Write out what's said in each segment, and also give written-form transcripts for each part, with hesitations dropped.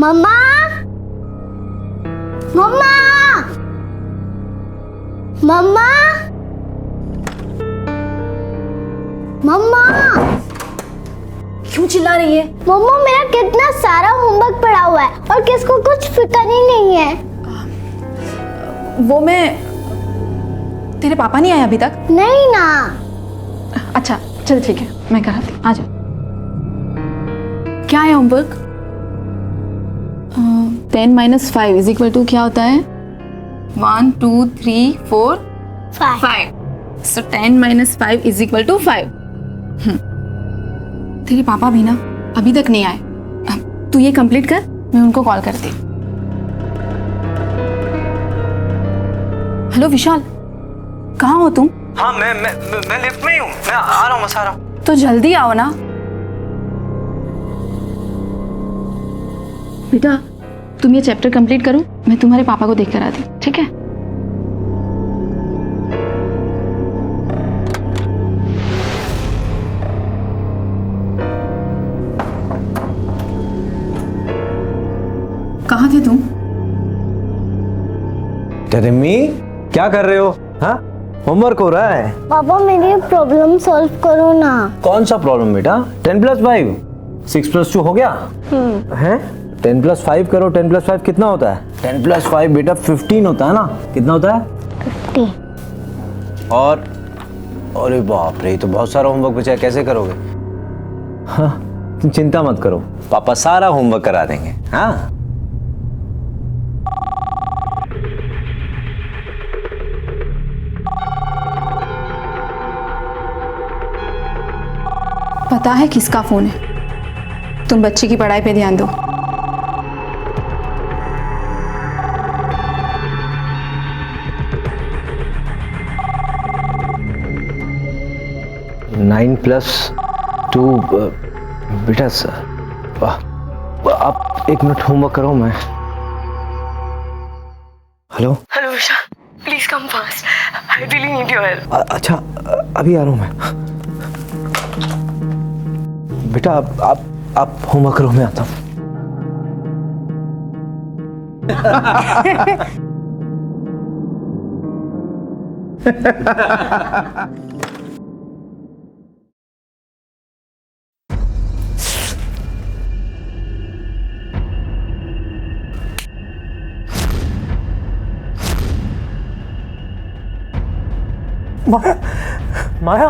मम्मा, मम्मा, मम्मा, मम्मा। क्यों चिल्ला रही है? मम्मा मेरा कितना सारा होमवर्क पड़ा हुआ है और किसको कुछ फिक्र ही नहीं है। वो मैं तेरे पापा नहीं आए अभी तक? नहीं ना। अच्छा चल ठीक है, मैं कराती हूँ, आ जा। क्या है होमवर्क? 10 - 5 = क्या होता है? 1 2 3 4 5। So 10 - 5 = 5। तेरे पापा भी ना अभी तक नहीं आए। तू ये कंप्लीट कर, मैं उनको कॉल करती हूँ। हेलो विशाल, कहाँ हो तुम? हाँ मैं लिफ्ट में ही हूँ, मैं आ रहा हूँ, बस आ रहा हूँ। तो जल्दी आओ ना बेटा। तुम ये चैप्टर कंप्लीट करो, मैं तुम्हारे पापा को देख कर आती हूँ, ठीक है? कहाँ थे तुम? टेरेमी, क्या कर रहे हो? हाँ, होमवर्क हो रहा है। पापा मेरी प्रॉब्लम सॉल्व करो ना। कौन सा प्रॉब्लम बेटा? 10 + 5 6 + 2 हो गया है। 10 + 5 करो। 10 + 5 कितना होता है? 10 + 5 बेटा 15 होता है ना। कितना होता है? 50। और अरे बाप रे, तो बहुत सारा होमवर्क बचा है, कैसे करोगे? हाँ, तुम चिंता मत करो, पापा सारा होमवर्क करा देंगे। हाँ पता है किसका फोन है? तुम बच्चे की पढ़ाई पे ध्यान दो। नाइन +2 बेटा सर, आप 1 मिनट होमवर्क करो। मैं hello Vishal, please come fast, I really need your help. अच्छा, अभी आ रहा हूँ मैं। बेटा आप होमवर्क करो, मैं आता हूँ। माया,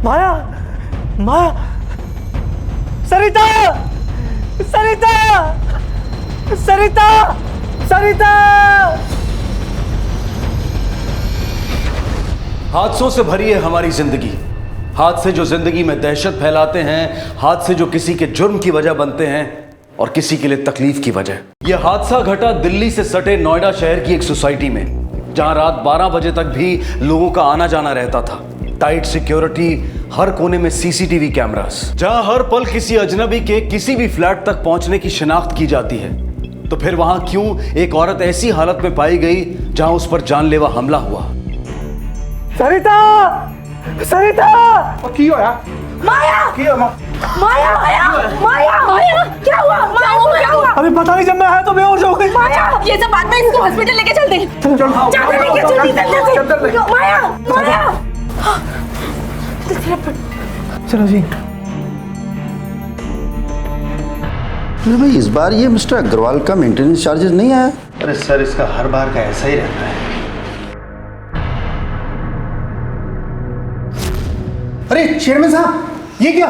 माया, माया, सरिता, सरिता, सरिता, सरिता। हादसों से भरी है हमारी जिंदगी। हादसे जो जिंदगी में दहशत फैलाते हैं, हादसे जो किसी के जुर्म की वजह बनते हैं और किसी के लिए तकलीफ की वजह। यह हादसा घटा दिल्ली से सटे नोएडा शहर की एक सोसाइटी में, जहां रात 12 बजे तक भी लोगों का आना जाना रहता था। टाइट सिक्योरिटी, हर कोने में सीसीटीवी कैमरास, जहां हर पल किसी अजनबी के किसी भी फ्लैट तक पहुंचने की शिनाख्त की जाती है। तो फिर वहां क्यों एक औरत ऐसी हालत में पाई गई जहां उस पर जानलेवा हमला हुआ? सरिता, सरिता, की हो यार? माया, माया, माया, माया, माया, क्या हुआ? माया को क्या हुआ? अभी पता नहीं, जब मैं आया तो बेहोश हो गई। माया, ये सब बाद में इसको हॉस्पिटल लेके चलते हैं। चलो जल्दी। माया, माया। चलो जी। अरे भाई, इस बार ये मिस्टर अग्रवाल का मेंटेनेंस चार्जेस नहीं आया। अरे सर, इसका हर बार का ऐसा ही रहता है। अरे चेयरमैन साहब, ये क्या?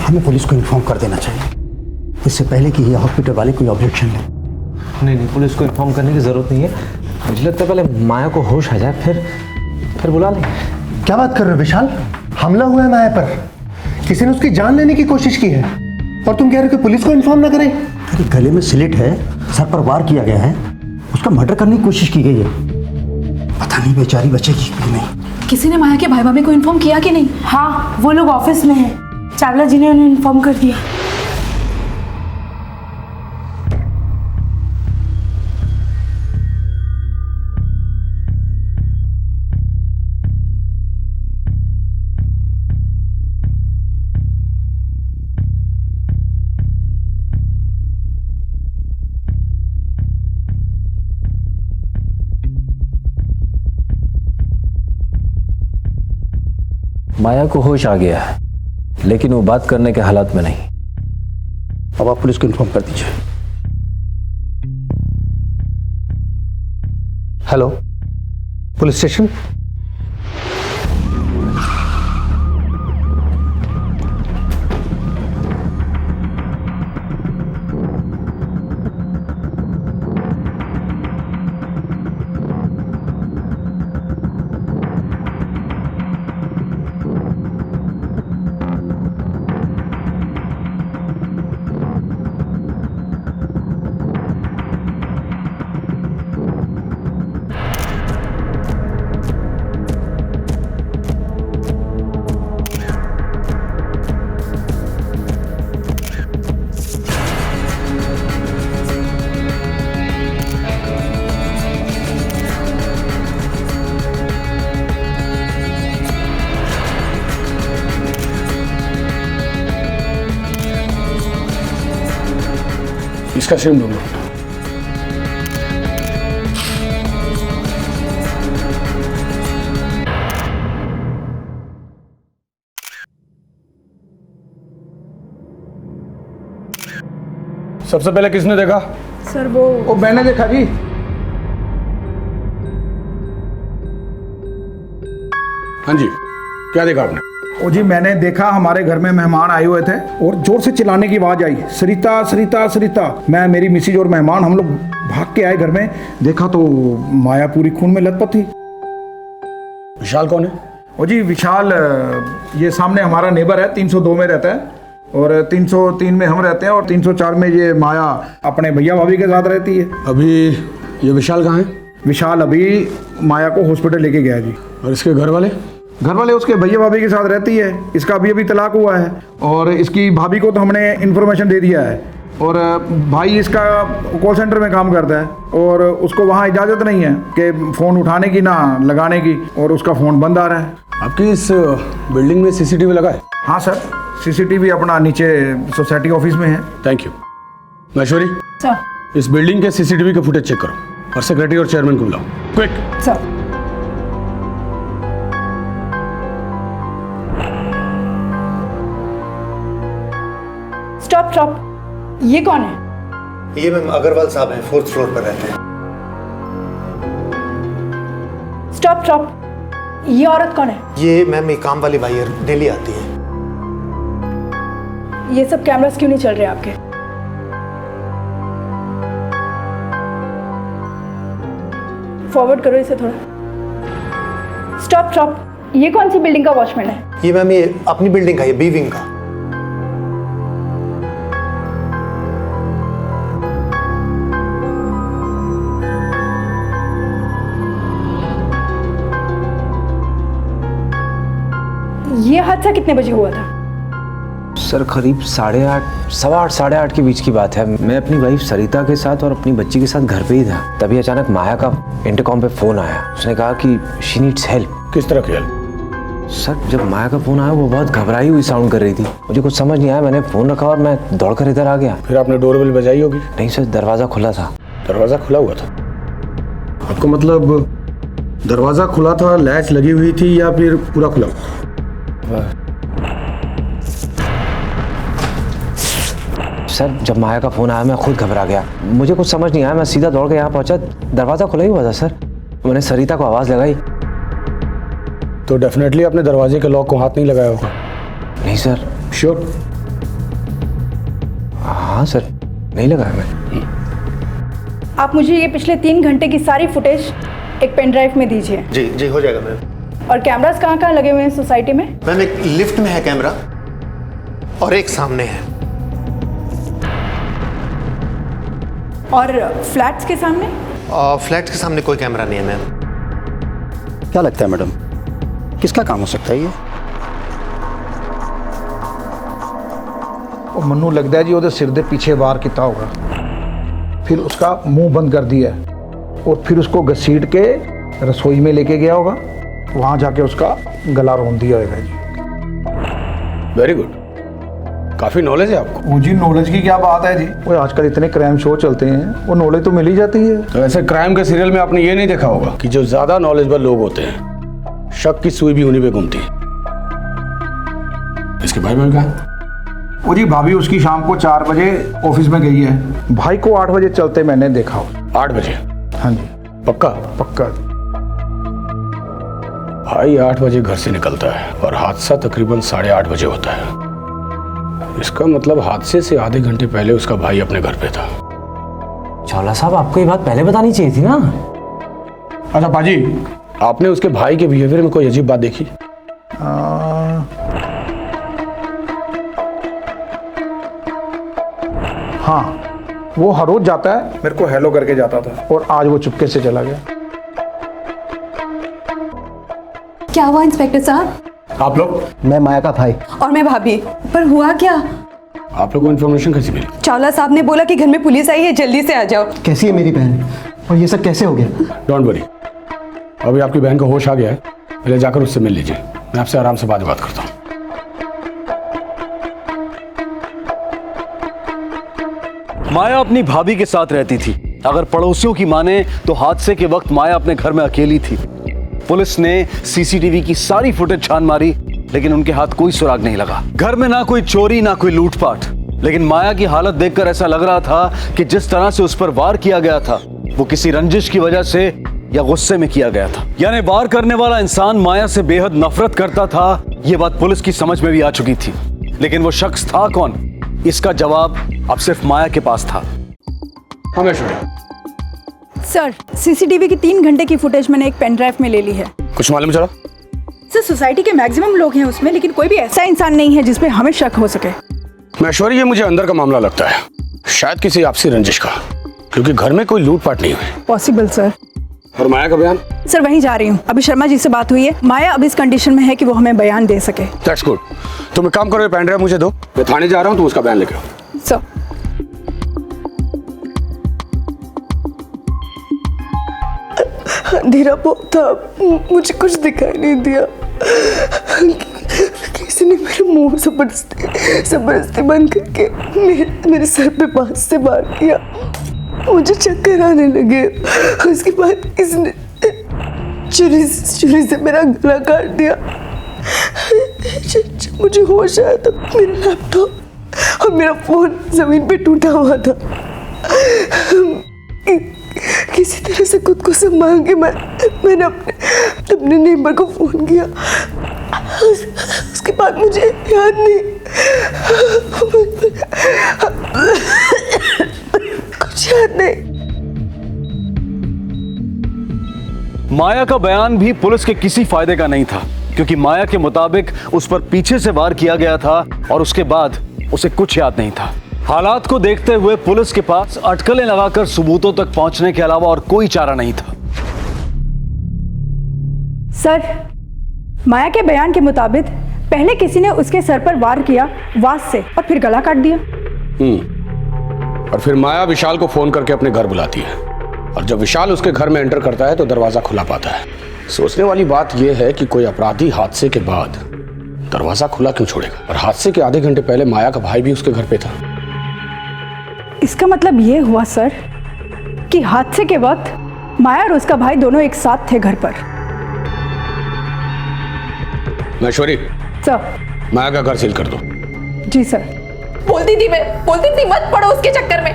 हमें पुलिस को इन्फॉर्म कर देना चाहिए, इससे पहले कि ये हॉस्पिटल वाले कोई ऑब्जेक्शन ले। नहीं, पुलिस को इन्फॉर्म करने की जरूरत नहीं है। मुझे लगता है पहले माया को होश आ जाए, फिर बुला लेंगे। क्या बात कर रहे हो विशाल? हमला हुआ है माया पर, किसी ने उसकी जान लेने की कोशिश की है। और तुम कह रहे हो कि पुलिस को इन्फॉर्म ना करें? अरे गले में स्लिट है, सर पर वार किया गया है, उसका मर्डर करने की कोशिश की गई है। पता नहीं बेचारी बचेगी कि नहीं। किसी ने माया के भाई भाभी को इन्फॉर्म किया कि नहीं? हाँ, वो लोग ऑफिस में हैं। चावला जी ने उन्हें इन्फॉर्म कर दिया। माया को होश आ गया है, लेकिन वो बात करने के हालात में नहीं। अब आप पुलिस को इन्फॉर्म कर दीजिए। Hello, police station. इसका सिम ढूंढो। सबसे पहले किसने देखा? सर वो मैंने देखा जी। हाँ जी, क्या देखा आपने? ओ जी, मैंने देखा हमारे घर में मेहमान आए हुए थे और जोर से चिल्लाने की आवाज आई, सरिता सरिता सरिता। मैं, मेरी मिसेज और मेहमान, हम लोग भाग के आए घर में। देखा तो माया पूरी खून में लथपथ थी। विशाल कौन है? ओ जी, विशाल ये सामने हमारा नेबर है, 302 में रहता है और 303 में हम रहते हैं और 304 में ये माया अपने भैया भाभी के साथ रहती है। अभी ये विशाल कहाँ है? विशाल अभी माया को हॉस्पिटल लेके गया जी। और इसके घर वाले? घर वाले उसके भैया भाभी के साथ रहती है। इसका अभी तलाक हुआ है और इसकी भाभी को तो हमने इन्फॉर्मेशन दे दिया है और भाई इसका कॉल सेंटर में काम करता है और उसको वहाँ इजाज़त नहीं है कि फ़ोन उठाने की ना लगाने की, और उसका फ़ोन बंद आ रहा है। आपकी इस बिल्डिंग में सीसीटीवी लगा है? हाँ सर, सीसीटीवी अपना नीचे सोसाइटी ऑफिस में है। Thank you. महेश्वरी, सर। इस बिल्डिंग के सीसीटीवी का फुटेज चेक करो और सेक्रेटरी और चेयरमैन को बुलाओ, क्विक। सर। स्टॉप स्टॉप, ये कौन है? ये मैम अग्रवाल साहब हैं, 4th फ्लोर पर रहते हैं। स्टॉप स्टॉप, ये औरत कौन है? ये मैम एक काम वाली भाई डेली आती है। ये सब कैमरास क्यों नहीं चल रहे आपके? फॉरवर्ड करो इसे थोड़ा। स्टॉप स्टॉप, ये कौन सी बिल्डिंग का वॉचमैन है? ये मैम ये अपनी बिल्डिंग का, ये बी विंग का। ये हादसा कितने बजे हुआ था? सर करीब 8:30, 8:15, 8:30 के बीच की बात है। मैं अपनी वाइफ सरिता के साथ और अपनी बच्ची के साथ घर पे ही था, तभी अचानक माया का इंटरकॉम पे फोन आया। उसने कहा कि शी नीड्स हेल्प। किस तरह की हेल्प? सर जब माया का फोन आया वो बहुत घबराई हुई साउंड कर रही थी। मुझे कुछ समझ नहीं आया, मैंने फोन रखा और मैं दौड़कर इधर आ गया। फिर आपने डोरबेल बजाई होगी? नहीं सर, दरवाजा खुला था। दरवाजा खुला हुआ था? आपको मतलब दरवाजा खुला था, लैच लगी हुई थी या फिर पूरा खुला? सर जब माया का फोन आया मैं खुद घबरा गया, मुझे कुछ समझ नहीं आया। मैं सीधा दौड़ के यहाँ पहुंचा, दरवाजा खुला ही हुआ था सर। मैंने सरिता को आवाज लगाई। तो डेफिनेटली आपने दरवाजे के लॉक को हाथ नहीं लगाया होगा? नहीं सर। श्योर? हाँ सर, नहीं लगाया मैं। आप मुझे ये पिछले 3 घंटे की सारी फुटेज एक पेन ड्राइव में दीजिए। जी जी हो जाएगा मैम। और कैमरास कहाँ कहाँ लगे हुए हैं सोसाइटी में? मैम एक लिफ्ट में है कैमरा और एक सामने है। और फ्लैट्स के सामने? फ्लैट के सामने कोई कैमरा नहीं है मैम। क्या लगता है मैडम, किसका काम हो सकता है ये? ਉਹ ਮੈਨੂੰ ਲੱਗਦਾ ਜੀ ਉਹਦੇ ਸਿਰ ਦੇ ਪਿੱਛੇ ਵਾਰ ਕੀਤਾ होगा, फिर उसका मुंह बंद कर दिया और फिर उसको घसीट के रसोई में लेके गया होगा, वहाँ जाके उसका गला रोन दिया होगा जी। वेरी गुड, काफी नॉलेज है आपको। वो जी नॉलेज की क्या बात है जी, वो आजकल इतने क्राइम शो चलते हैं, वो नॉलेज तो मिल ही जाती है। तो वैसे क्राइम के सीरियल में आपने ये नहीं देखा होगा कि जो ज्यादा नॉलेजेबल लोग होते हैं शक की सुई भी उन्हीं पे घूमती है। इसके भाई बहन कहाँ है? वो जी भाभी उसकी शाम को 4 बजे ऑफिस में गई है, भाई को 8 बजे चलते मैंने देखा। 8 बजे? हाँ जी पक्का? पक्का। भाई 8 बजे घर से निकलता है और हादसा तकरीबन 8:30 बजे होता है। इसका मतलब हादसे से आधे घंटे पहले उसका भाई अपने घर पे था। चावला साहब, आपको ये बात पहले बतानी चाहिए थी ना। अच्छा पाजी, आपने उसके भाई के बिहेवियर में कोई अजीब बात देखी? हाँ, वो हर रोज जाता है, मेरे को हेलो करके जाता था, और आज वो चुपके से चला गया। क्या हुआ इंस्पेक्टर साहब? आप लोग? मैं माया का भाई। और मैं भाभी। पर हुआ क्या? आप लोगों को इन्फॉर्मेशन कैसी मिली? चावला साहब ने बोला कि घर में पुलिस आई है, जल्दी से आ जाओ। कैसी है मेरी बहन, और ये सब कैसे हो गया? डोंट वरी, अभी आपकी बहन का होश आ गया है, पहले जाकर उससे मिल लीजिए, मैं आपसे आराम से बात करता हूँ। माया अपनी भाभी के साथ रहती थी। अगर पड़ोसियों की माने तो हादसे के वक्त माया अपने घर में अकेली थी। पुलिस ने सीसीटीवी की सारी फुटेज छान मारी, लेकिन उनके हाथ कोई सुराग नहीं लगा। घर में ना कोई चोरी ना कोई लूटपाट, लेकिन माया की हालत देखकर ऐसा लग रहा था कि जिस तरह से उस पर वार किया गया था वो किसी रंजिश की वजह से या गुस्से में किया गया था। यानी वार करने वाला इंसान माया से बेहद नफरत करता था। यह बात पुलिस की समझ में भी आ चुकी थी, लेकिन वो शख्स था कौन, इसका जवाब अब सिर्फ माया के पास था। सर, सीसीटीवी की 3 घंटे की फुटेज मैंने एक पेन ड्राइव में ले ली है। कुछ मालूम चला? सर, सोसाइटी के मैक्सिमम लोग हैं उसमें, लेकिन कोई भी ऐसा इंसान नहीं है जिस पे हमें शक हो सके। महेश्वरी, ये मुझे अंदर का मामला लगता है, शायद किसी आपसी रंजिश का, क्योंकि घर में कोई लूटपाट नहीं हुई। Possible sir. और माया का बयान? सर, वहीं जा रही हूँ, अभी शर्मा जी से बात हुई है, माया अब इस कंडीशन में है कि वो हमें बयान दे सके। That's good. तुम एक काम करो, ये पेन ड्राइव मुझे दो, मैं थाने जा रहा हूँ, तुम उसका बयान लेके आओ। सर, अंधेरा बहुत था, मुझे कुछ दिखाई नहीं दिया। किसी ने मेरे मुंह जबरदस्ती बंद करके मेरे सर पे बांस से मार दिया। मुझे चक्कर आने लगे। उसके बाद किसी ने छुरी से मेरा गला काट दिया। जब मुझे होश आया तो मेरा लैपटॉप और मेरा फोन जमीन पे टूटा हुआ था। किसी तरह से खुद को संभाल के मैंने अपने नेबर को फोन किया। उसके बाद मुझे याद नहीं, कुछ याद नहीं। माया का बयान भी पुलिस के किसी फायदे का नहीं था, क्योंकि माया के मुताबिक उस पर पीछे से वार किया गया था और उसके बाद उसे कुछ याद नहीं था। हालात को देखते हुए पुलिस के पास अटकलें लगाकर सबूतों तक पहुंचने के अलावा और कोई चारा नहीं था। सर, माया के बयान के मुताबिक पहले किसी ने उसके सर पर वार किया वास से और फिर गला काट दिया। और फिर माया विशाल को फोन करके अपने घर बुलाती है, और जब विशाल उसके घर में एंटर करता है तो दरवाजा खुला पाता है। सोचने वाली बात यह है कि कोई अपराधी हादसे के बाद दरवाजा खुला क्यों छोड़ेगा, और हादसे के आधे घंटे पहले माया का भाई भी उसके घर पे था। इसका मतलब ये हुआ सर कि हादसे के वक्त माया और उसका भाई दोनों एक साथ थे घर पर। महेश्वरी, सर। माया का घर सील कर दो। जी सर। बोलती थी मत पड़ो उसके चक्कर में,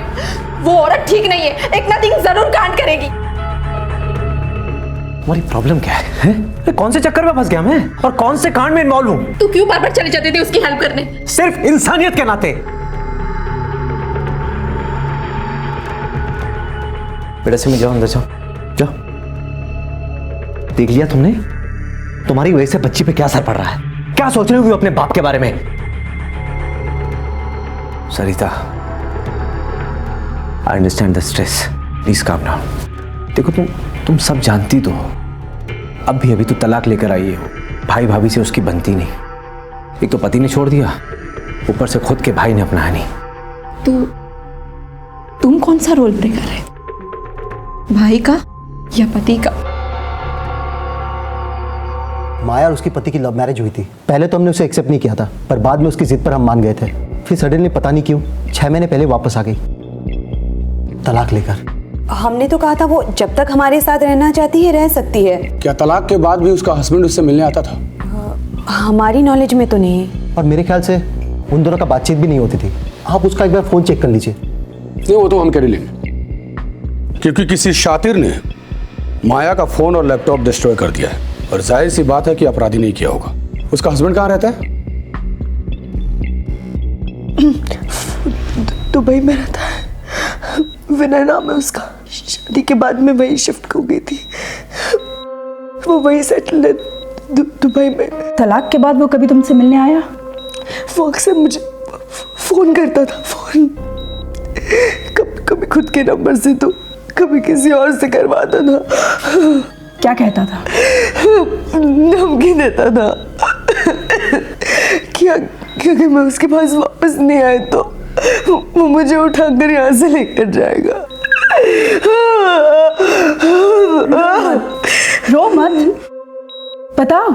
वो औरत ठीक नहीं है, एक ना दिन जरूर कांड करेगी। तुम्हारी प्रॉब्लम क्या है? कौन से चक्कर में फंस गया मैं, और कौन से कांड में इन्वॉल्व हूँ? तू क्यों बार-बार चले जाते थे उसकी हेल्प करने? सिर्फ इंसानियत के नाते। बेटा से जाओ, अंदर जाओ। देख लिया तुमने, तुम्हारी वजह से बच्ची पे क्या असर पड़ रहा है? क्या सोच रही हो अपने बाप के बारे में? Sarita, I understand the stress, please calm down. देखो तुम सब जानती तो हो, अभी तो तलाक लेकर आई हो, भाई भाभी से उसकी बनती नहीं। एक तो पति ने छोड़ दिया, ऊपर से खुद के भाई ने अपनाया नहीं। तो तुम कौन सा रोल प्ले कर रहे, भाई का या पति का? माया और उसके पति की लव मैरिज हुई थी। पहले तो हमने उसे एक्सेप्ट नहीं किया था, पर बाद में उसकी जिद पर हम मान गए थे। फिर सडनली पता नहीं क्यों 6 महीने पहले वापस आ गई, तलाक लेकर। हमने तो कहा था वो जब तक हमारे साथ रहना चाहती है रह सकती है। क्या तलाक के बाद भी उसका हस्बैंड उससे मिलने आता था? हमारी नॉलेज में तो नहीं। और मेरे ख्याल से उन दोनों का बातचीत भी नहीं होती थी। आप उसका एक बार फोन चेक कर लीजिए। नहीं, वो तो हम कर लेंगे, क्योंकि किसी शातिर ने माया का फोन और लैपटॉप डिस्ट्रॉय कर दिया है, और जाहिर सी बात है कि अपराधी नहीं किया होगा। उसका हस्बैंड कहाँ रहता है? दुबई में रहता है, विनय नाम है उसका। शादी के बाद में वही शिफ्ट हो गई थी, वो वही सेटल है दुबई में। तलाक के बाद वो कभी तुमसे मिलने आया? वो अक्सर मुझे फोन करता था, फोन कभी खुद के नंबर से तो कभी किसी और से करवाता था। क्या कहता था? धमकी देता था कि अगर मैं उसके पास वापस नहीं आए तो वो मुझे उठाकर यहाँ से लेकर जाएगा। रो मत, बताओ।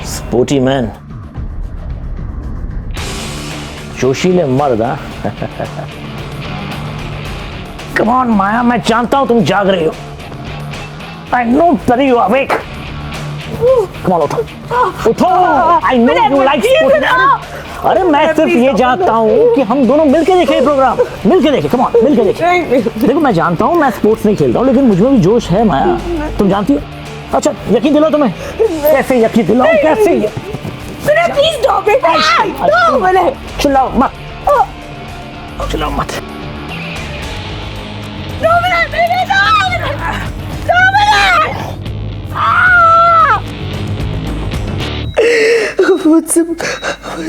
स्पोर्टी मैन, जोशीले मर्द। कम ऑन माया, मैं जानता हूं तुम जाग रही हो। I know that you are awake. Come on, उठो। I know you like sporty man. अरे मैं सिर्फ ये जानता हूं कि हम दोनों मिलके देखें ये प्रोग्राम, मिलके देखें। कम ऑन, मिलके देखें। देखो मैं जानता हूं मैं स्पोर्ट्स नहीं खेलता हूं, लेकिन मुझमें भी जोश है माया, तुम जानती हो। अच्छा यकीन दिलाओ तुम्हें। कैसे यकीन दिलाओ, कैसे? Please stop it. चिल्लाओ मत, चिल्लाओ मत।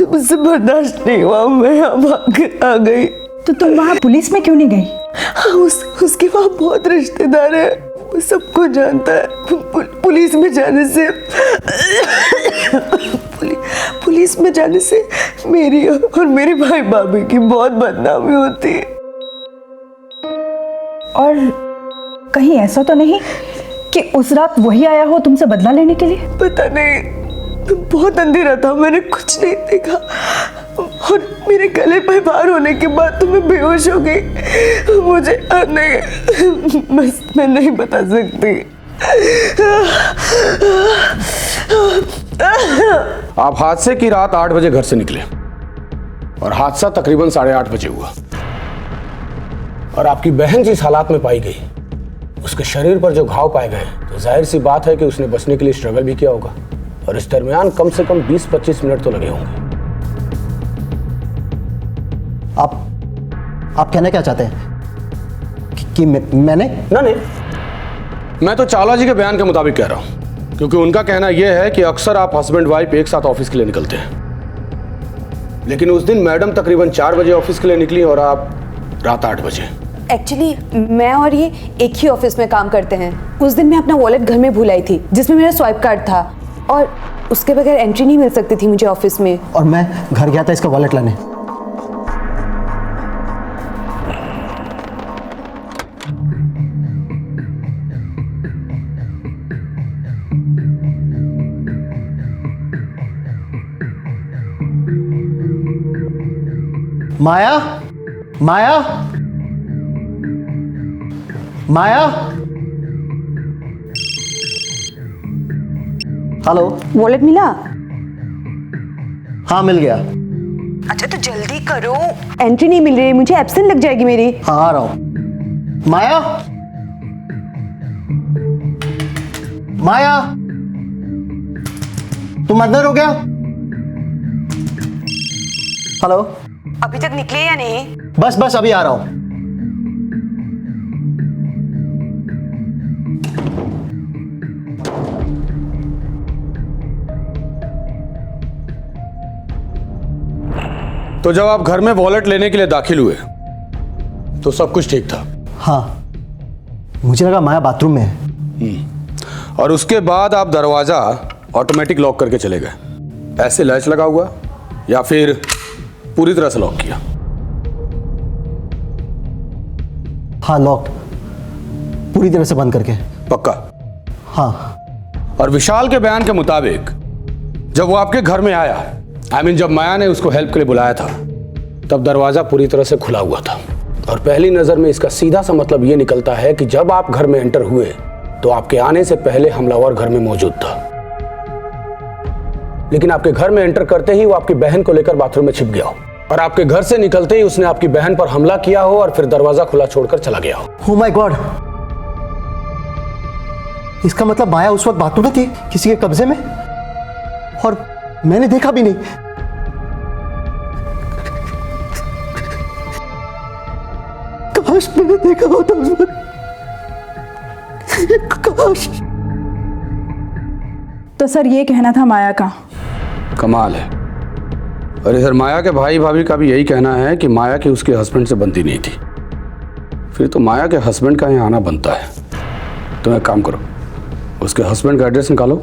मुझसे बर्दाश्त नहीं हुआ, मैं यहाँ भाग कर आ गई। तो तुम वहाँ पुलिस में क्यों नहीं गई? उसके वहाँ बहुत रिश्तेदार है, वो सबको जानता है। पुलिस में जाने से पुलिस में जाने से मेरी और मेरे भाई भाभी की बहुत बदनामी होती है। और कहीं ऐसा तो नहीं कि उस रात वही आया हो तुमसे बदला लेने के लिए? पता नहीं, बहुत अंधेरा था, मैंने कुछ नहीं देखा, और मेरे गले पे भार होने के बाद तो मैं बेहोश हो गई। मुझे नहीं, मैं नहीं बता सकती। आप हादसे की रात 8 बजे घर से निकले और हादसा तकरीबन 8:30 बजे हुआ, और आपकी बहन जिस हालात में पाई गई, उसके शरीर पर जो घाव पाए गए, तो जाहिर सी बात है कि उसने बचने के लिए स्ट्रगल भी किया होगा, और इस दरमियान कम से कम 20-25 मिनट तो लगे होंगे। आप कहना क्या चाहते हैं कि मैंने? नहीं, मैं तो चावला जी के बयान के मुताबिक कह रहा हूं, क्योंकि उनका कहना यह है कि अक्सर आप हस्बैंड वाइफ एक साथ ऑफिस के लिए निकलते हैं, लेकिन उस दिन मैडम तकरीबन 4 बजे ऑफिस के लिए निकली और आप रात 8 बजे। एक्चुअली मैं और ये एक ही ऑफिस में काम करते हैं। उस दिन मैं अपना वॉलेट घर में भूल आई थी, जिसमें मेरा स्वाइप कार्ड था, और उसके बगैर एंट्री नहीं मिल सकती थी मुझे ऑफिस में। और मैं घर गया था इसका वॉलेट लाने। माया, माया, माया। हेलो, वॉलेट मिला? हाँ मिल गया। अच्छा तो जल्दी करो। एंट्री नहीं मिल रही, मुझे एब्सेंट लग जाएगी मेरी। हाँ आ रहा हूँ। माया, माया, तुम अंदर हो क्या? हेलो, अभी तक निकले या नहीं? बस अभी आ रहा हूं। तो जब आप घर में वॉलेट लेने के लिए दाखिल हुए तो सब कुछ ठीक था? हाँ, मुझे लगा माया बाथरूम में है। और उसके बाद आप दरवाजा ऑटोमेटिक लॉक करके चले गए, ऐसे लैच लगा हुआ या फिर पूरी तरह से लॉक किया? हाँ, लॉक्ड, पूरी तरह से बंद करके। पक्का? हाँ। और विशाल के बयान के मुताबिक जब वो आपके घर में आया, जब माया ने उसको हेल्प के लिए बुलाया था, तब दरवाजा पूरी तरह से खुला हुआ था। और पहली नजर में इसका सीधा सा मतलब ये निकलता है कि जब आप घर में एंटर हुए तो आपके आने से पहले हमलावर घर में मौजूद था, लेकिन आपके घर में एंटर करते ही वो आपकी बहन को लेकर बाथरूम में छिप गया हो और आपके घर से निकलते ही उसने आपकी बहन पर हमला किया हो और फिर दरवाजा खुला छोड़कर चला गया हो। ओह माय गॉड, इसका मतलब माया उस वक्त बाथरूम में थी, किसी के कब्जे में, और मैंने देखा भी नहीं। काश मैंने देखा होता उस वक्त, काश। तो सर ये कहना था माया का। कमाल है। और इधर माया के भाई भाभी का भी यही कहना है कि माया की उसके हस्बैंड से बनती नहीं थी। फिर तो माया के हस्बैंड का यहाँ आना बनता है। तुम एक काम करो, उसके हस्बैंड का एड्रेस निकालो,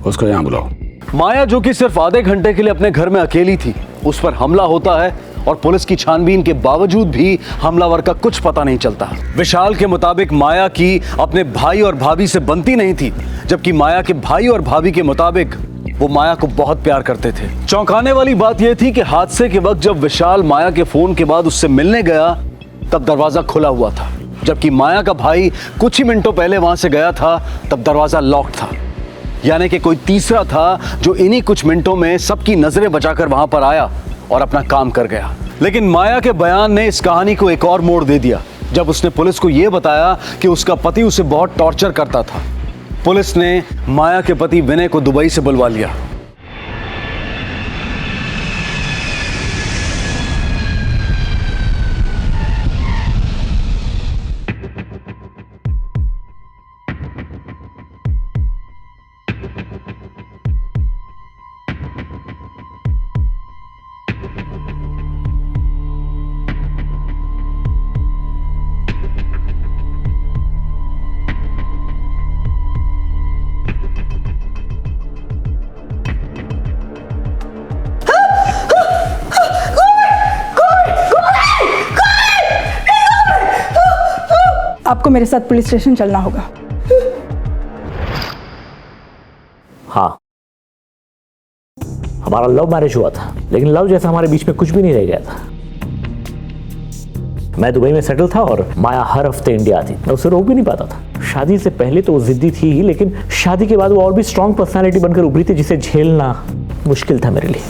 उसको यहाँ बुलाओ। माया जो कि सिर्फ आधे घंटे के लिए अपने घर में अकेली थी, उस पर हमला होता है और पुलिस की छानबीन के बावजूद भी हमलावर का कुछ पता नहीं चलता। विशाल के मुताबिक माया की अपने भाई और भाभी से बनती नहीं थी, जबकि माया के भाई और भाभी के मुताबिक वो माया को बहुत प्यार करते थे। चौंकाने वाली बात यह थी कि हादसे के वक्त जब विशाल माया के फोन के बाद उससे मिलने गया, तब दरवाजा खुला हुआ था, जबकि माया का भाई कुछ ही मिनटों पहले वहां से गया था, तब दरवाजा लॉक था। यानी कि कोई तीसरा था जो इन्हीं कुछ मिनटों में सबकी नजरें बचाकर वहां पर आया और अपना काम कर गया। लेकिन माया के बयान ने इस कहानी को एक और मोड़ दे दिया, जब उसने पुलिस को यह बताया कि उसका पति उसे बहुत टॉर्चर करता था। पुलिस ने माया के पति विनय को दुबई से बुलवा लिया। आपको मेरे साथ पुलिस स्टेशन चलना होगा। हाँ, हमारा लव मैरिज हुआ था, लेकिन लव जैसा हमारे बीच में कुछ भी नहीं रह गया था। मैं दुबई में सेटल था और माया हर हफ्ते इंडिया आती। मैं उसे रोक भी नहीं पाता था। शादी से पहले तो वो जिद्दी थी ही, लेकिन शादी के बाद वो और भी स्ट्रॉन्ग पर्सनालिटी बनकर उभरी थी, जिसे झेलना मुश्किल था मेरे लिए।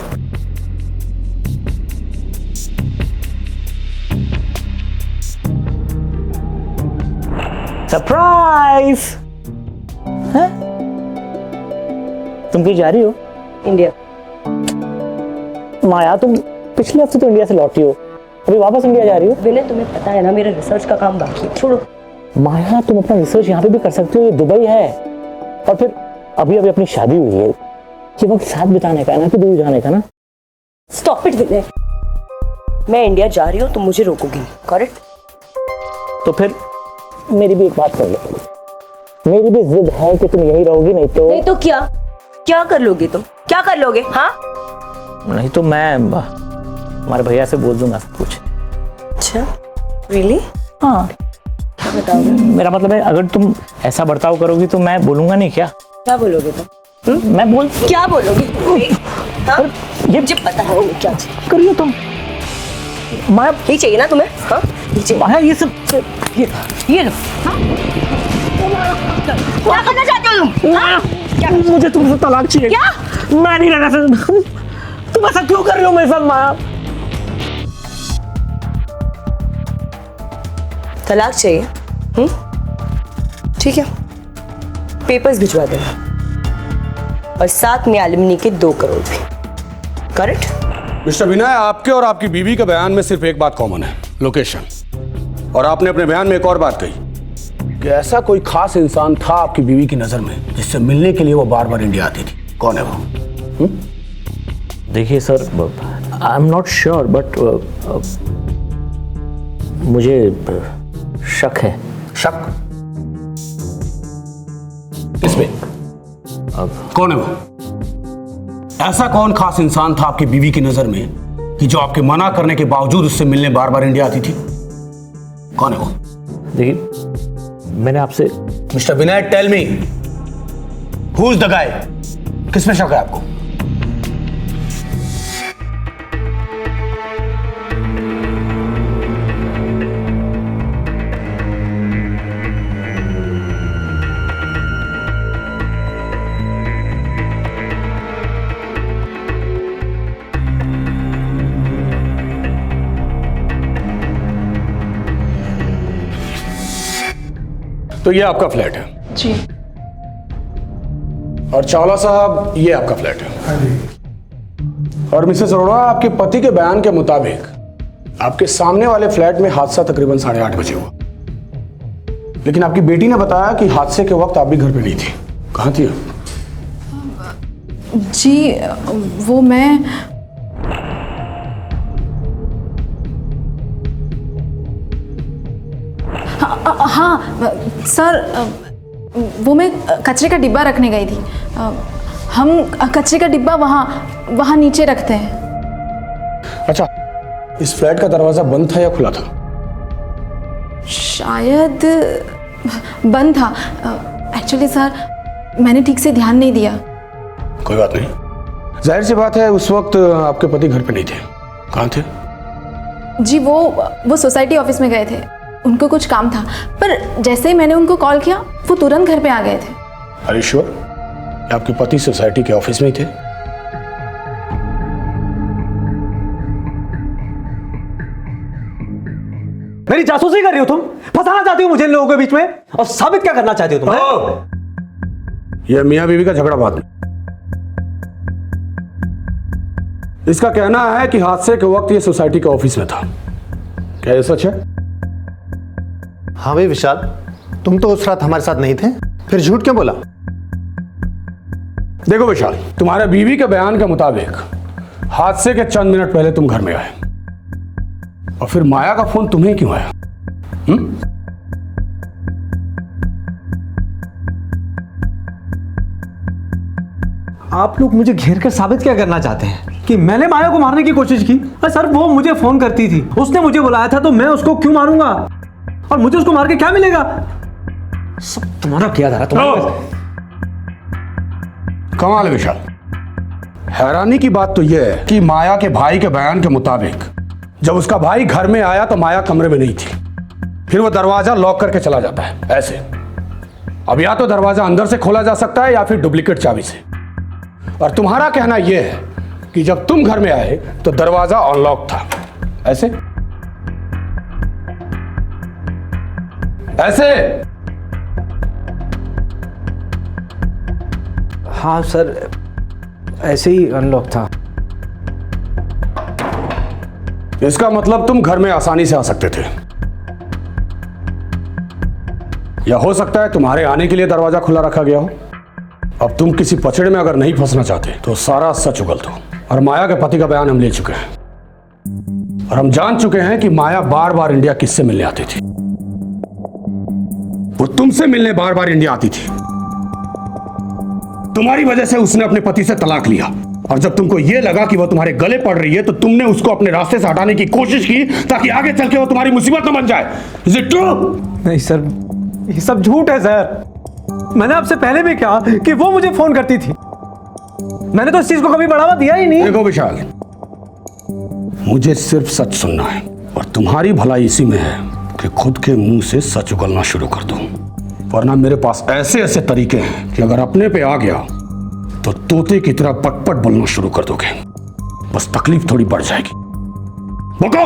सरप्राइज! तुम कहीं जा रही हो? इंडिया। माया, तुम पिछले हफ्ते तो इंडिया से लौटी हो, अभी वापस इंडिया जा रही हो? विनय, तुम्हें पता है ना मेरा रिसर्च का काम बाकी है, छोड़ो। माया, तुम अपना रिसर्च यहाँ पे भी कर सकते हो, ये दुबई है। और फिर अभी अभी अपनी शादी हुई है, ये वक्त साथ बिताने का है ना कि दूर जाने का ना। स्टॉप इट विनय, मैं इंडिया जा रही हूँ, तुम मुझे रोकोगी, करेक्ट? तो फिर मेरी भी एक बात कर लो, मेरी भी जिद है कि तुम यहीं रहोगी, नहीं तो क्या क्या कर लोगे तुम? क्या कर लोगे? हाँ, नहीं तो मैं हमारे भैया से बोल दूंगा सब कुछ। अच्छा, रियली? हाँ, बताओगे? मेरा मतलब है, अगर तुम ऐसा बर्ताव करोगी तो मैं बोलूंगा नहीं। क्या क्या बोलोगे तुम? मैं बोल क्या बोलोगे? हाँ? ये मुझे पता है क्या करिए तुम। माया, यही चाहिए ना तुम्हें? हाँ, यही चाहिए। माया, ये सब ये लो। क्या करना चाहते हो तुम? हाँ? क्या? मुझे तुमसे तलाक चाहिए। क्या? मैं नहीं रहना चाहता। तुम ऐसा क्यों कर रही हो मेरे साथ माया? तलाक चाहिए? ठीक है, पेपर्स भिजवा देना और साथ में एलिमनी के 2 करोड़ भी। करेक्ट? मिस्टर विनय, आपके और आपकी बीवी के बयान में सिर्फ एक बात कॉमन है, लोकेशन। और आपने अपने बयान में एक और बात कही कि ऐसा कोई खास इंसान था आपकी बीवी की नजर में जिससे मिलने के लिए वो बार बार इंडिया आती थी। कौन है वो? देखिए sir, I am not sure, but मुझे शक है। शक? किसमें? कौन है वो? ऐसा कौन खास इंसान था आपकी बीवी की नजर में कि जो आपके मना करने के बावजूद उससे मिलने बार बार इंडिया आती थी? कौन है वो? देखिए, मैंने आपसे Mister Vinay, tell me, who is the guy? किसमें शक है आपको? तो ये आपका फ्लैट है जी। और चावला साहब, ये आपका फ्लैट है। और मिसेस अरोड़ा, आपके पति के बयान के मुताबिक आपके सामने वाले फ्लैट में हादसा तकरीबन 8:30 बजे हुआ, लेकिन आपकी बेटी ने बताया कि हादसे के वक्त आप भी घर पे नहीं थी। कहाँ थी आप? जी, वो मैं हाँ सर, वो मैं कचरे का डिब्बा रखने गई थी। हम कचरे का डिब्बा वहाँ नीचे रखते हैं। अच्छा, इस फ्लैट का दरवाजा बंद था या खुला था? शायद बंद था। एक्चुअली सर, मैंने ठीक से ध्यान नहीं दिया। कोई बात नहीं, जाहिर सी बात है उस वक्त आपके पति घर पे नहीं थे। कहाँ थे? जी, वो सोसाइटी ऑफिस में गए थे, उनको कुछ काम था। पर जैसे ही मैंने उनको कॉल किया, वो तुरंत घर पे आ गए थे। Are you sure? आपके पति सोसाइटी के ऑफिस में ही थे? मेरी जासूसी कर रही हो तुम? फंसाना चाहती हो मुझे इन लोगों के बीच में? और साबित क्या करना चाहती हो तुम? यह मियां बीवी का झगड़ा बात नहीं। इसका कहना है कि हादसे के वक्त ये सोसाइटी के ऑफिस में था। क्या ये सच है? हाँ भाई विशाल, तुम तो उस रात हमारे साथ नहीं थे, फिर झूठ क्यों बोला? देखो विशाल, तुम्हारे बीवी के बयान के मुताबिक हादसे के चंद मिनट पहले तुम घर में आए, और फिर माया का फोन तुम्हें क्यों आया? आप लोग मुझे घेर कर साबित क्या करना चाहते हैं कि मैंने माया को मारने की कोशिश की? सर, वो मुझे फोन करती थी, उसने मुझे बुलाया था, तो मैं उसको क्यों मारूंगा? और मुझे उसको मार के क्या मिलेगा? सब तुम्हारा किया जा रहा है। कमाल है विशाल। हैरानी की बात तो यह है कि माया के भाई के बयान के मुताबिक जब उसका भाई घर में आया तो माया कमरे में नहीं थी, फिर वो दरवाजा लॉक करके चला जाता है ऐसे। अब या तो दरवाजा अंदर से खोला जा सकता है या फिर डुप्लीकेट चाबी से। और तुम्हारा कहना यह है कि जब तुम घर में आए तो दरवाजा अनलॉक था ऐसे ऐसे। हाँ सर, ऐसे ही अनलॉक था। इसका मतलब तुम घर में आसानी से आ सकते थे, या हो सकता है तुम्हारे आने के लिए दरवाजा खुला रखा गया हो। अब तुम किसी पचड़े में अगर नहीं फंसना चाहते तो सारा सच उगल दो। और माया के पति का बयान हम ले चुके हैं, और हम जान चुके हैं कि माया बार बार इंडिया किससे मिलने आती थी। वो तुमसे मिलने बार बार इंडिया आती थी। तुम्हारी वजह से उसने अपने पति से तलाक लिया, और जब तुमको यह लगा कि वो तुम्हारे गले पड़ रही है तो तुमने उसको अपने रास्ते से हटाने की कोशिश की ताकि आगे चल के वो तुम्हारी मुसीबत न बन जाए। Is it true? नहीं सर, ये सब झूठ है सर। मैंने आपसे पहले भी कहा कि वो मुझे फोन करती थी, मैंने तो इस चीज को कभी बढ़ावा दिया ही नहीं। देखो विशाल, मुझे सिर्फ सच सुनना है, और तुम्हारी भलाई इसी में है कि खुद के मुंह से सच उगलना शुरू कर दो, वरना मेरे पास ऐसे ऐसे तरीके हैं कि अगर अपने पे आ गया तो तोते की तरह पटपट बोलना शुरू कर दोगे। बस तकलीफ थोड़ी बढ़ जाएगी। बोलो।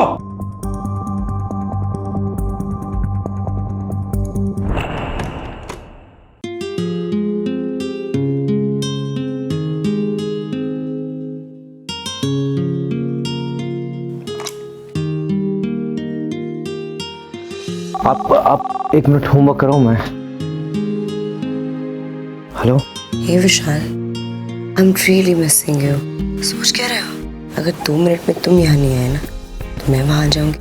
आप 1 मिनट होमवर्क करो मैं। Hello hey Vishal, I am really missing you. सोच क्या रहे हो? अगर 2 मिनट में तुम यहाँ नहीं आए ना तो मैं वहाँ आ जाऊंगी।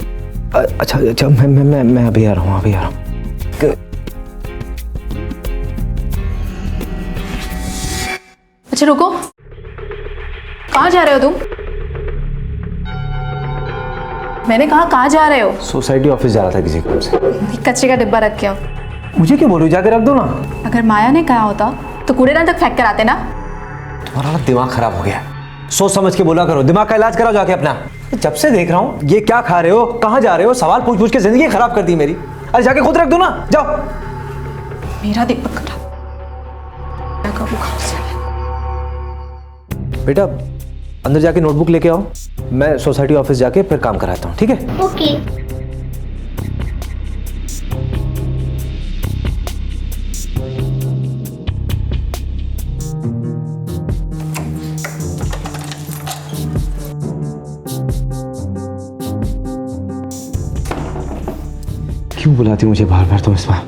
अच्छा मैं अभी आ रहा हूँ। अच्छा रुको, कहाँ जा रहे हो तुम? मैंने कहा कहाँ जा रहे हो? सोसाइटी ऑफिस जा रहा था किसी काम से। कचरे का डिब्बा रख के आओ। मुझे क्यों बोलो, जाकर रख दो ना। अगर माया ने कहा होता तो कूड़ेदान तक फेंक कर आते ना। तुम्हारा दिमाग खराब हो गया। सोच समझ के बोला करो, दिमाग का इलाज कराओ जाके अपना। जब से देख रहा हूँ ये क्या खा रहे हो, कहाँ जा रहे हो, सवाल पूछ पूछ के जिंदगी खराब कर दी मेरी। अरे जाके खुद रख दो ना, जाओ। मेरा दिमाग खराब। बेटा अंदर जाके नोटबुक लेके आओ, मैं सोसाइटी ऑफिस जाके फिर काम कराता हूँ, ठीक है? ओके। क्यों बुलाती मुझे बार बार तुम इस बार?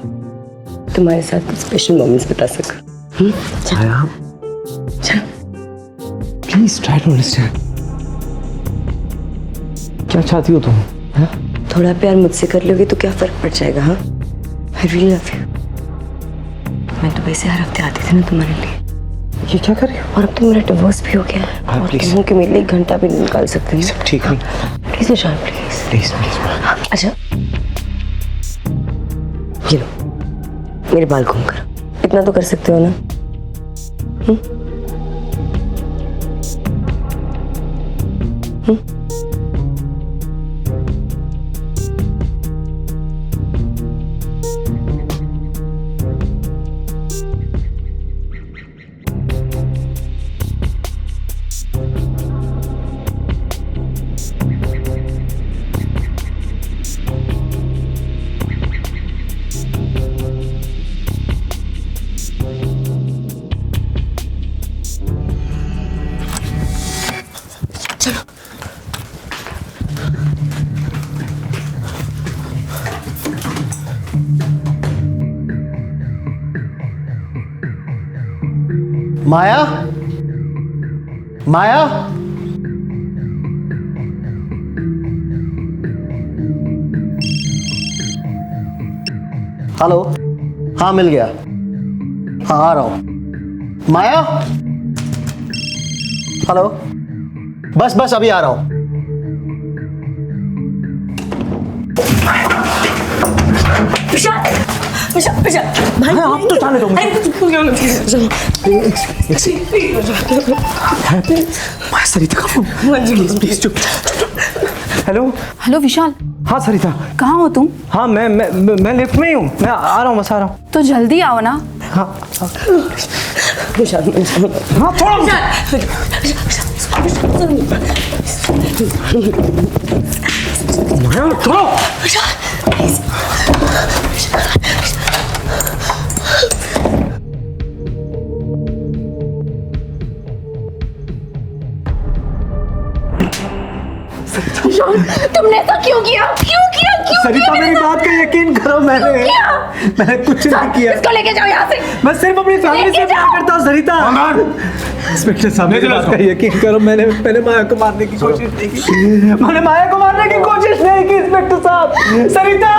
तुम्हारे साथ कुछ स्पेशल मोमेंट्स बता सकूं। छाया प्लीज ट्राई टू अंडरस्टैंड। क्या चाहती हो तुम? थोड़ा प्यार मुझसे कर लोगे तो क्या फर्क पड़ जाएगा? हाँ, आई रियली लव यू। मैं तो वैसे हर हफ्ते आती थी ना तुम्हारे लिए। ये क्या कर रही हो? और अब तो मेरा डिवोर्स भी हो गया है। और तुम हो कि मेरे लिए 1 घंटा भी नहीं निकाल सकते हैं। सब ठीक नहीं। Please Vishal, please please. अच्छा ये लो, मेरे बाल घूम करो। इतना तो कर सकते हो ना? माया, माया, हेलो। हाँ मिल गया। हाँ आ रहा हूं। माया, हेलो। बस अभी आ रहा हूं। भाई आप तो जाने दो सरिता का फोन। हेलो विशाल। हाँ सरिता। कहाँ हो तुम? हाँ मैं लिफ्ट में ही हूँ, मैं आ रहा हूँ, बस आ रहा हूँ। तो जल्दी आओ ना। हाँ विशाल, हाँ थोड़ा तुमने ऐसा क्यों किया? सरिता मेरी बात का यकीन करो, मैंने कुछ नहीं किया। इसको लेके जाओ यहाँ से। मैं सिर्फ अपनी फैमिली से प्यार करता हूँ सरिता। इंस्पेक्टर साहब मेरी बात का यकीन करो, मैंने माया को मारने की कोशिश नहीं की। मैंने माया को मारने की कोशिश नहीं की इंस्पेक्टर साहब। सरिता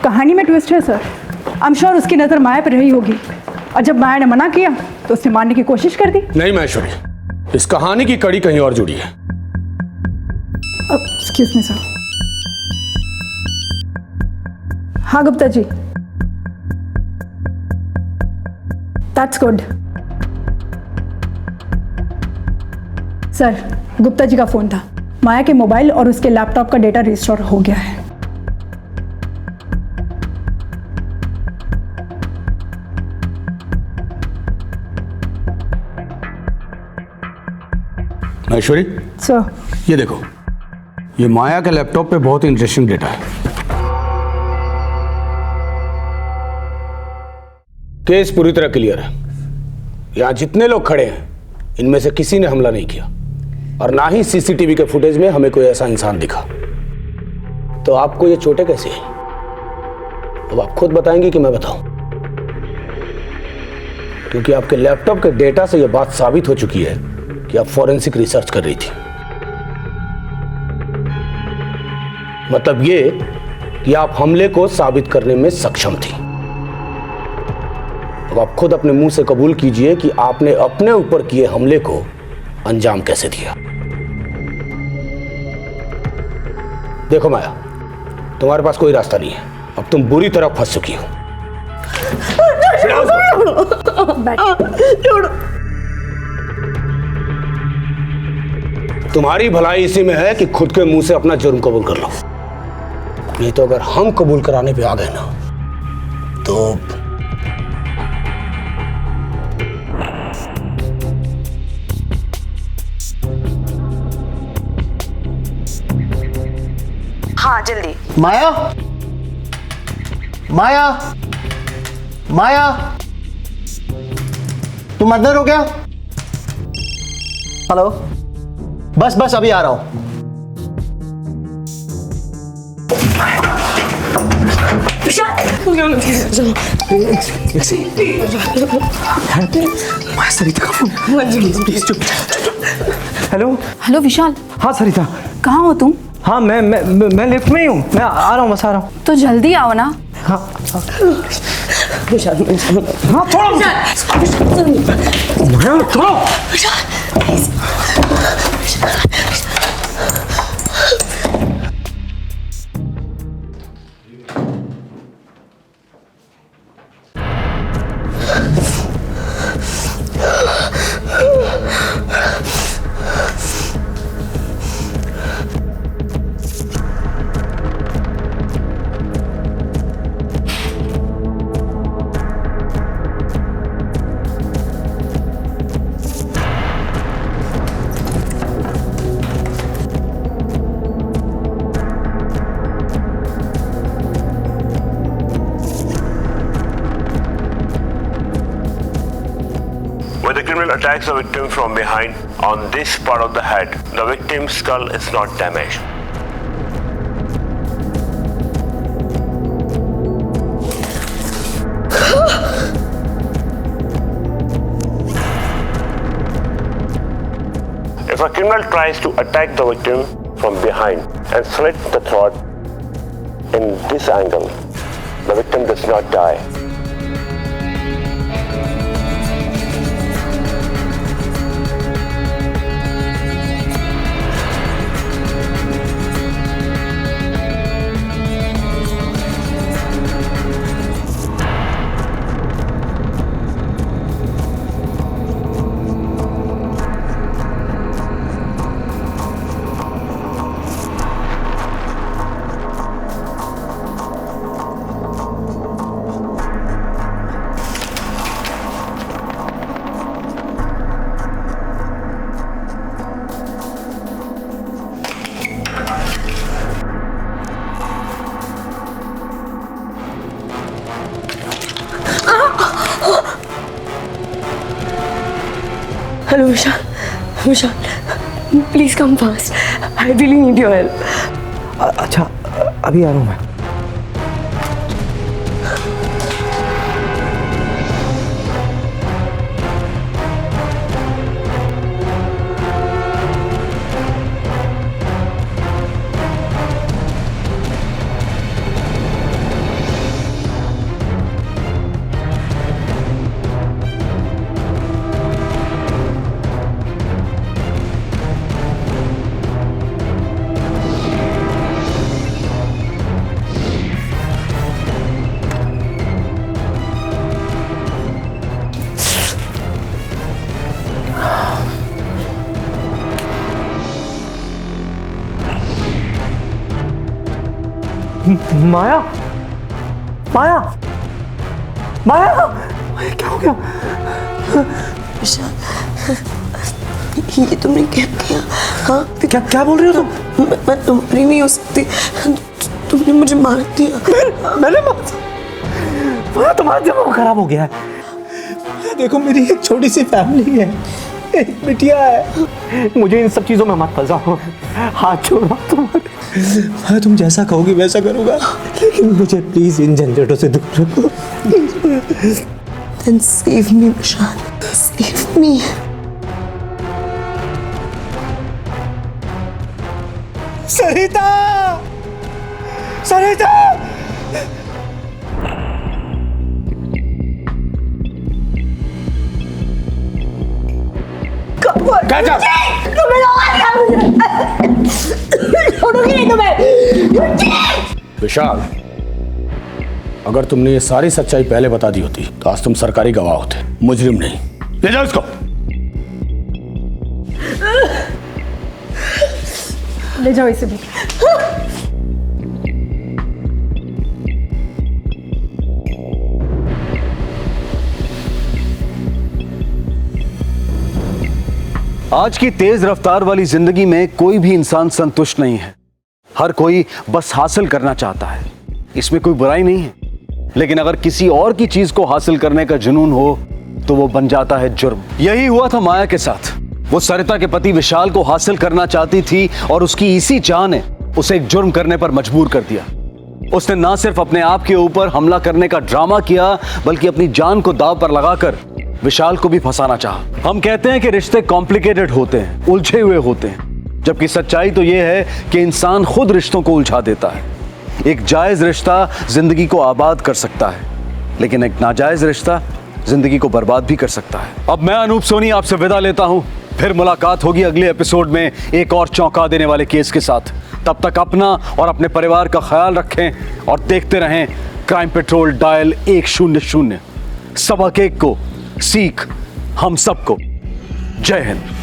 कहानी में ट्विस्ट है सर। आई एम श्योर उसकी नजर माया पर रही होगी, और जब माया ने मना किया तो उसने मारने की कोशिश कर दी। नहीं महेश्वरी, इस कहानी की कड़ी कहीं और जुड़ी है। Excuse me sir. हाँ Gupta ji, that's good sir. Gupta ji का फोन था, माया के मोबाइल और उसके लैपटॉप का डेटा रिस्टोर हो गया है। महेश्वरी सर, ये देखो, ये माया के लैपटॉप पे बहुत इंटरेस्टिंग डेटा है। केस पूरी तरह क्लियर है। यहां जितने लोग खड़े हैं इनमें से किसी ने हमला नहीं किया और ना ही सीसीटीवी के फुटेज में हमें कोई ऐसा इंसान दिखा। तो आपको ये चोटें कैसी हैं? अब आप खुद बताएंगे कि मैं बताऊं? क्योंकि आपके लैपटॉप के डेटा से यह बात साबित हो चुकी है कि आप फॉरेंसिक रिसर्च कर रही थी। मतलब ये कि आप हमले को साबित करने में सक्षम थी। अब आप खुद अपने मुंह से कबूल कीजिए कि आपने अपने ऊपर किए हमले को अंजाम कैसे दिया। देखो माया, तुम्हारे पास कोई रास्ता नहीं है, अब तुम बुरी तरह फंस चुकी हो। तुम्हारी भलाई इसी में है कि खुद के मुंह से अपना जुर्म कबूल कर लो, नहीं तो अगर हम कबूल कराने पे आ गए ना तो हाँ जल्दी। माया, माया, माया, तुम अंदर हो क्या? हेलो, बस बस अभी आ रहा हूं। सरिता का फोन। हेलो हेलो विशाल। हाँ सरिता। कहाँ हो तुम? हाँ मैं लिफ्ट में ही हूँ, मैं आ रहा हूँ, बस आ रहा हूँ। तो जल्दी आओ ना। हाँ विशाल, हाँ थोड़ा When the criminal attacks the victim from behind on this part of the head, the victim's skull is not damaged. If a criminal tries to attack the victim from behind and slit the throat in this angle, the victim does not die. Hello Vishal, Vishal, please come fast, I really need your help. अच्छा अभी आ रहा हूँ मैं। माया, माया, माया, क्या हो गया? विशाल, ये तुमने क्या किया? हाँ क्या क्या बोल रही हो तुम? मैं तुम्हारी नहीं हो सकती, तुमने मुझे मार दिया। मैंने मारा? तुम्हारा दिमाग खराब हो गया है। देखो मेरी एक छोटी सी फैमिली है, बिटिया है। मुझे इन सब चीजों में मत फंसाओ, हाथ छोड़ो तुम्हारे। मैं तुम जैसा कहोगी वैसा करूंगा, लेकिन मुझे प्लीज इन झंझटों से दूर रखो। Then save me, विशाल, save me. सरिता, सरिता। छोड़ूंगी नहीं तुम्हें। विशाल, अगर तुमने ये सारी सच्चाई पहले बता दी होती तो आज तुम सरकारी गवाह होते, मुजरिम नहीं। ले जाओ इसको। ले जाओ इसे भी। आज की तेज रफ्तार वाली जिंदगी में कोई भी इंसान संतुष्ट नहीं है। हर कोई बस हासिल करना चाहता है, इसमें कोई बुराई नहीं है। लेकिन अगर किसी और की चीज को हासिल करने का जुनून हो तो वो बन जाता है जुर्म। यही हुआ था माया के साथ। वो सरिता के पति विशाल को हासिल करना चाहती थी और उसकी इसी चाह ने उसे एक जुर्म करने पर मजबूर कर दिया। उसने ना सिर्फ अपने आप के ऊपर हमला करने का ड्रामा किया, बल्कि अपनी जान को दांव पर लगाकर विशाल को भी फंसाना चाहा। हम कहते हैं कि रिश्ते कॉम्प्लिकेटेड होते हैं, उलझे हुए होते हैं, जबकि सच्चाई तो यह है कि इंसान खुद रिश्तों को उलझा देता है। एक जायज रिश्ता जिंदगी को आबाद कर सकता है, लेकिन एक नाजायज रिश्ता जिंदगी को बर्बाद भी कर सकता है। अब मैं अनूप सोनी आपसे विदा लेता हूं, फिर मुलाकात होगी अगले एपिसोड में एक और चौंका देने वाले केस के साथ। तब तक अपना और अपने परिवार का ख्याल रखें और देखते रहें क्राइम पेट्रोल डायल 100। सबक एक को, सीख हम सबको। जय हिंद।